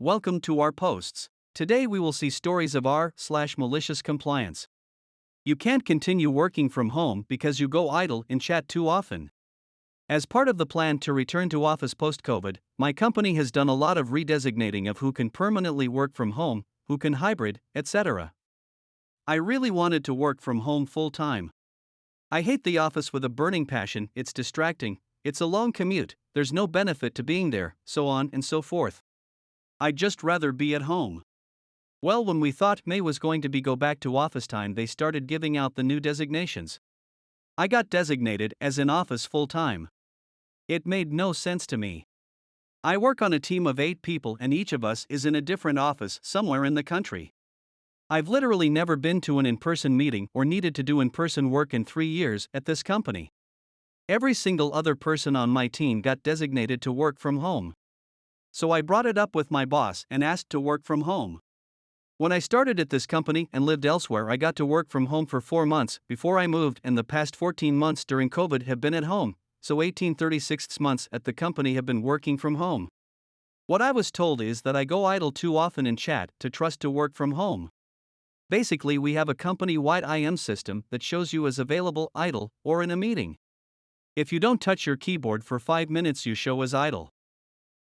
Welcome to our posts. Today we will see stories of r/malicious compliance. You can't continue working from home because you go idle in chat too often. As part of the plan to return to office post-COVID, my company has done a lot of redesignating of who can permanently work from home, who can hybrid, etc. I really wanted to work from home full-time. I hate the office with a burning passion. It's distracting, it's a long commute, there's no benefit to being there, so on and so forth. I'd just rather be at home. Well, when we thought May was going to go back to office time, they started giving out the new designations. I got designated as in office full time. It made no sense to me. I work on a team of 8 people and each of us is in a different office somewhere in the country. I've literally never been to an in-person meeting or needed to do in-person work in 3 years at this company. Every single other person on my team got designated to work from home. So I brought it up with my boss and asked to work from home. When I started at this company and lived elsewhere, I got to work from home for 4 months before I moved, and the past 14 months during COVID have been at home, so 18/36 months at the company have been working from home. What I was told is that I go idle too often in chat to trust to work from home. Basically, we have a company-wide IM system that shows you as available, idle, or in a meeting. If you don't touch your keyboard for 5 minutes, you show as idle.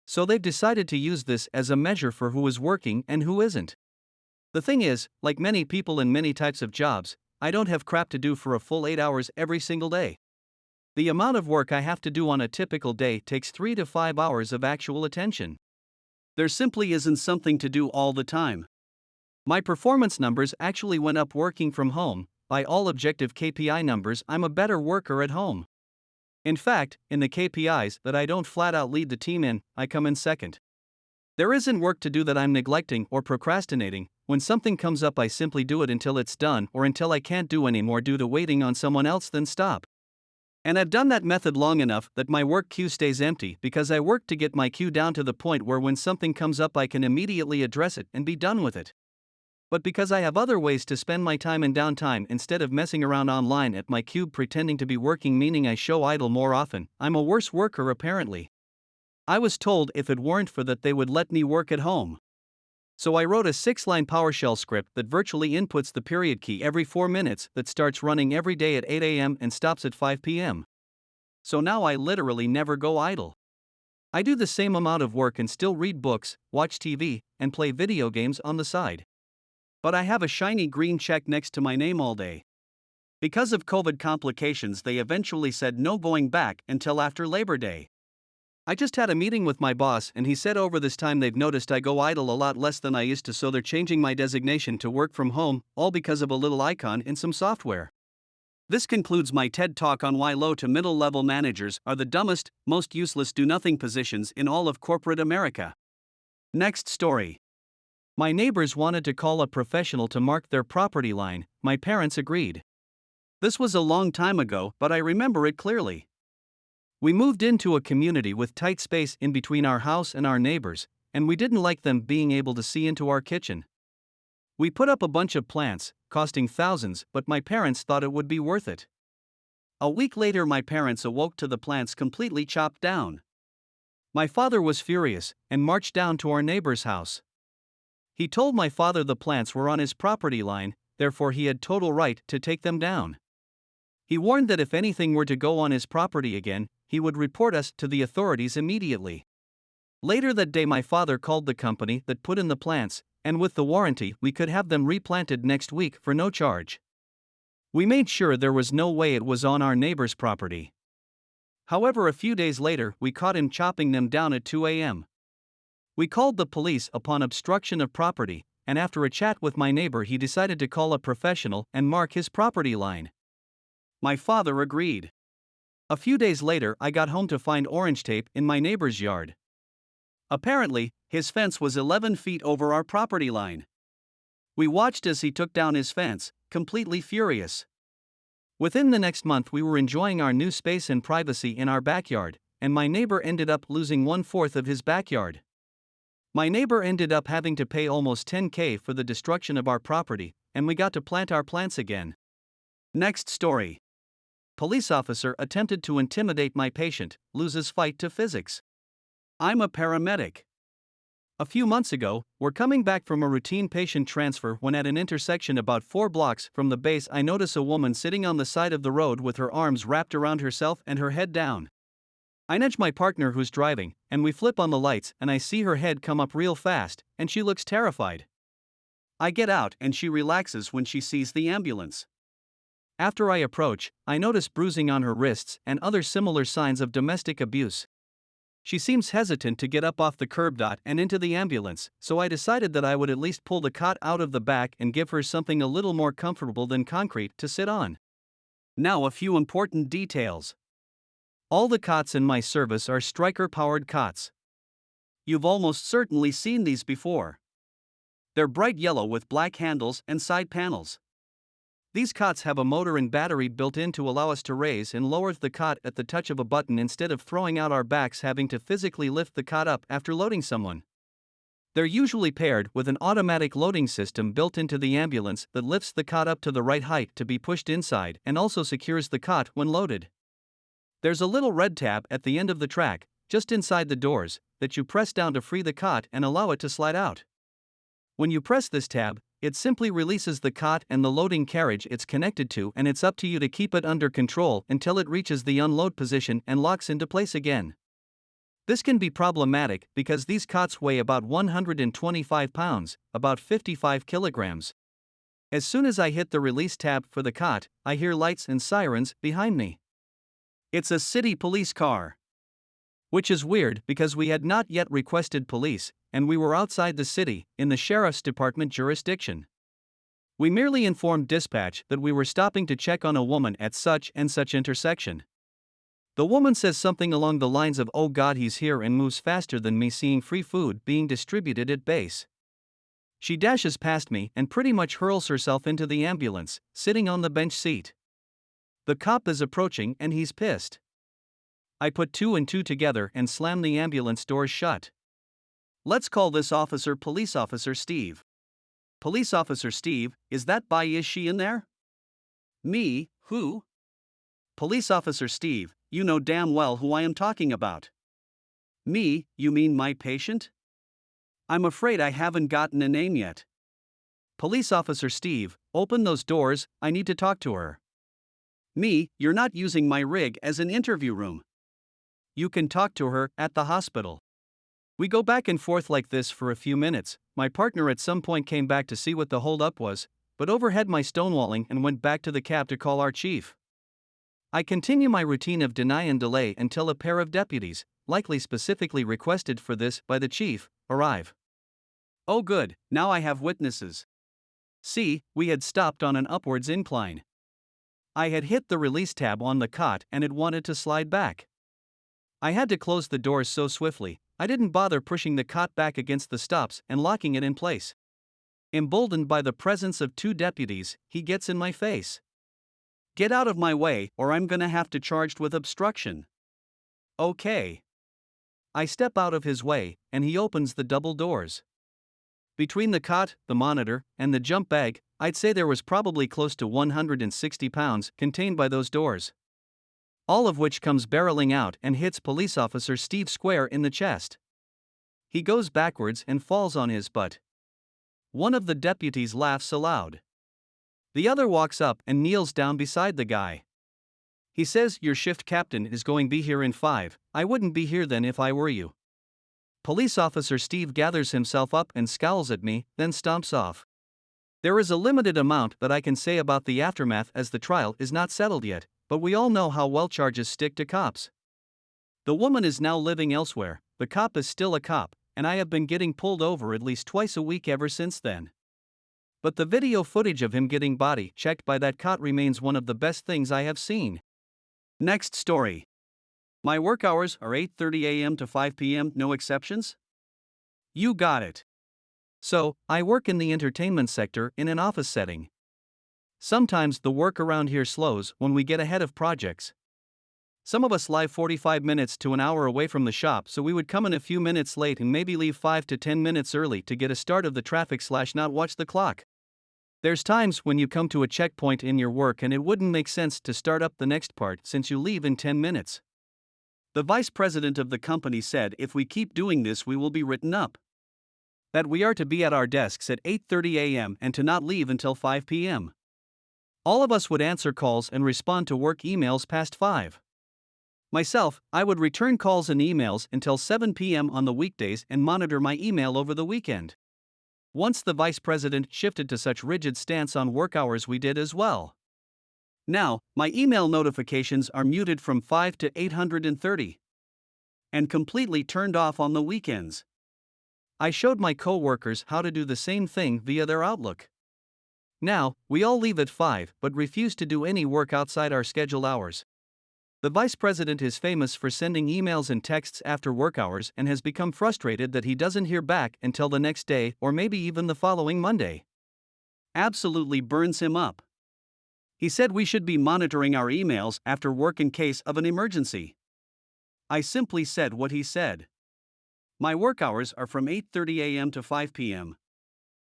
So they've decided to use this as a measure for who is working and who isn't. The thing is, like many people in many types of jobs, I don't have crap to do for a full 8 hours every single day. The amount of work I have to do on a typical day takes 3 to 5 hours of actual attention. There simply isn't something to do all the time. My performance numbers actually went up working from home. By all objective KPI numbers, I'm a better worker at home. In fact, in the KPIs that I don't flat out lead the team in, I come in second. There isn't work to do that I'm neglecting or procrastinating. When something comes up, I simply do it until it's done or until I can't do anymore due to waiting on someone else, then stop. And I've done that method long enough that my work queue stays empty because I work to get my queue down to the point where when something comes up I can immediately address it and be done with it. But because I have other ways to spend my time in downtime instead of messing around online at my cube pretending to be working, meaning I show idle more often, I'm a worse worker apparently. I was told if it weren't for that they would let me work at home. So I wrote a 6-line PowerShell script that virtually inputs the period key every 4 minutes, that starts running every day at 8 a.m. and stops at 5 p.m. So now I literally never go idle. I do the same amount of work and still read books, watch TV, and play video games on the side. But I have a shiny green check next to my name all day. Because of COVID complications, they eventually said no going back until after Labor Day. I just had a meeting with my boss and he said over this time they've noticed I go idle a lot less than I used to, so they're changing my designation to work from home, all because of a little icon in some software. This concludes my TED Talk on why low to middle level managers are the dumbest, most useless do-nothing positions in all of corporate America. Next story. My neighbors wanted to call a professional to mark their property line. My parents agreed. This was a long time ago, but I remember it clearly. We moved into a community with tight space in between our house and our neighbors, and we didn't like them being able to see into our kitchen. We put up a bunch of plants, costing thousands, but my parents thought it would be worth it. A week later, my parents awoke to the plants completely chopped down. My father was furious and marched down to our neighbor's house. He told my father the plants were on his property line, therefore he had total right to take them down. He warned that if anything were to go on his property again, he would report us to the authorities immediately. Later that day, my father called the company that put in the plants, and with the warranty, we could have them replanted next week for no charge. We made sure there was no way it was on our neighbor's property. However, a few days later, we caught him chopping them down at 2 a.m. We called the police upon obstruction of property, and after a chat with my neighbor, he decided to call a professional and mark his property line. My father agreed. A few days later, I got home to find orange tape in my neighbor's yard. Apparently, his fence was 11 feet over our property line. We watched as he took down his fence, completely furious. Within the next month, we were enjoying our new space and privacy in our backyard, and my neighbor ended up losing 1/4 of his backyard. My neighbor ended up having to pay almost $10,000 for the destruction of our property, and we got to plant our plants again. Next story. Police officer attempted to intimidate my patient, loses fight to physics. I'm a paramedic. A few months ago, we're coming back from a routine patient transfer when at an intersection about 4 blocks from the base I notice a woman sitting on the side of the road with her arms wrapped around herself and her head down. I nudge my partner who's driving, and we flip on the lights and I see her head come up real fast, and she looks terrified. I get out and she relaxes when she sees the ambulance. After I approach, I notice bruising on her wrists and other similar signs of domestic abuse. She seems hesitant to get up off the curb and into the ambulance, so I decided that I would at least pull the cot out of the back and give her something a little more comfortable than concrete to sit on. Now a few important details. All the cots in my service are striker-powered cots. You've almost certainly seen these before. They're bright yellow with black handles and side panels. These cots have a motor and battery built in to allow us to raise and lower the cot at the touch of a button instead of throwing out our backs having to physically lift the cot up after loading someone. They're usually paired with an automatic loading system built into the ambulance that lifts the cot up to the right height to be pushed inside and also secures the cot when loaded. There's a little red tab at the end of the track, just inside the doors, that you press down to free the cot and allow it to slide out. When you press this tab, it simply releases the cot and the loading carriage it's connected to, and it's up to you to keep it under control until it reaches the unload position and locks into place again. This can be problematic because these cots weigh about 125 pounds, about 55 kilograms. As soon as I hit the release tab for the cot, I hear lights and sirens behind me. It's a city police car. Which is weird because we had not yet requested police, and we were outside the city, in the sheriff's department jurisdiction. We merely informed dispatch that we were stopping to check on a woman at such and such intersection. The woman says something along the lines of "Oh God, he's here," and moves faster than me, seeing free food being distributed at base. She dashes past me and pretty much hurls herself into the ambulance, sitting on the bench seat. The cop is approaching and he's pissed. I put 2 and 2 together and slam the ambulance doors shut. Let's call this officer Police Officer Steve. Police Officer Steve, is she in there? Me, who? Police Officer Steve, you know damn well who I am talking about. Me, you mean my patient? I'm afraid I haven't gotten a name yet. Police Officer Steve, open those doors, I need to talk to her. Me, you're not using my rig as an interview room. You can talk to her at the hospital. We go back and forth like this for a few minutes. My partner at some point came back to see what the holdup was, but overheard my stonewalling and went back to the cab to call our chief. I continue my routine of deny and delay until a pair of deputies, likely specifically requested for this by the chief, arrive. Oh good, now I have witnesses. See, we had stopped on an upwards incline. I had hit the release tab on the cot and it wanted to slide back. I had to close the doors so swiftly, I didn't bother pushing the cot back against the stops and locking it in place. Emboldened by the presence of 2 deputies, he gets in my face. Get out of my way, or I'm gonna have to charged with obstruction. Okay. I step out of his way, and he opens the double doors. Between the cot, the monitor, and the jump bag, I'd say there was probably close to 160 pounds contained by those doors. All of which comes barreling out and hits Police Officer Steve square in the chest. He goes backwards and falls on his butt. One of the deputies laughs aloud. The other walks up and kneels down beside the guy. He says, "Your shift captain is going to be here in 5, I wouldn't be here then if I were you." Police Officer Steve gathers himself up and scowls at me, then stomps off. There is a limited amount that I can say about the aftermath as the trial is not settled yet, but we all know how well charges stick to cops. The woman is now living elsewhere, the cop is still a cop, and I have been getting pulled over at least twice a week ever since then. But the video footage of him getting body checked by that cot remains one of the best things I have seen. Next story. My work hours are 8:30 a.m. to 5 p.m., no exceptions? You got it. So, I work in the entertainment sector in an office setting. Sometimes the work around here slows when we get ahead of projects. Some of us live 45 minutes to an hour away from the shop, so we would come in a few minutes late and maybe leave 5 to 10 minutes early to get a start of the traffic/not watch the clock. There's times when you come to a checkpoint in your work and it wouldn't make sense to start up the next part since you leave in 10 minutes. The vice president of the company said if we keep doing this we will be written up. That we are to be at our desks at 8:30 a.m. and to not leave until 5 p.m. All of us would answer calls and respond to work emails past 5. Myself, I would return calls and emails until 7 p.m. on the weekdays and monitor my email over the weekend. Once the vice president shifted to such rigid stance on work hours, we did as well. Now, my email notifications are muted from 5 to 830 and completely turned off on the weekends. I showed my co-workers how to do the same thing via their Outlook. Now, we all leave at 5 but refuse to do any work outside our scheduled hours. The vice president is famous for sending emails and texts after work hours and has become frustrated that he doesn't hear back until the next day or maybe even the following Monday. Absolutely burns him up. He said we should be monitoring our emails after work in case of an emergency. I simply said what he said. My work hours are from 8:30 a.m. to 5 p.m.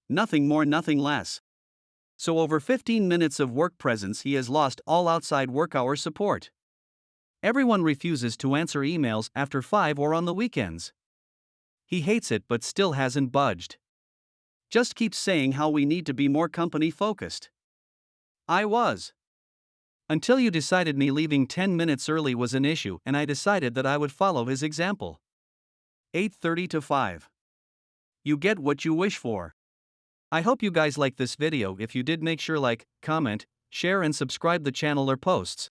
Nothing more, nothing less. So over 15 minutes of work presence, he has lost all outside work hour support. Everyone refuses to answer emails after 5 or on the weekends. He hates it but still hasn't budged. Just keeps saying how we need to be more company focused. I was. Until you decided me leaving 10 minutes early was an issue and I decided that I would follow his example. 8:30 to 5. You get what you wish for. I hope you guys like this video. If you did, make sure like, comment, share and subscribe the channel or posts.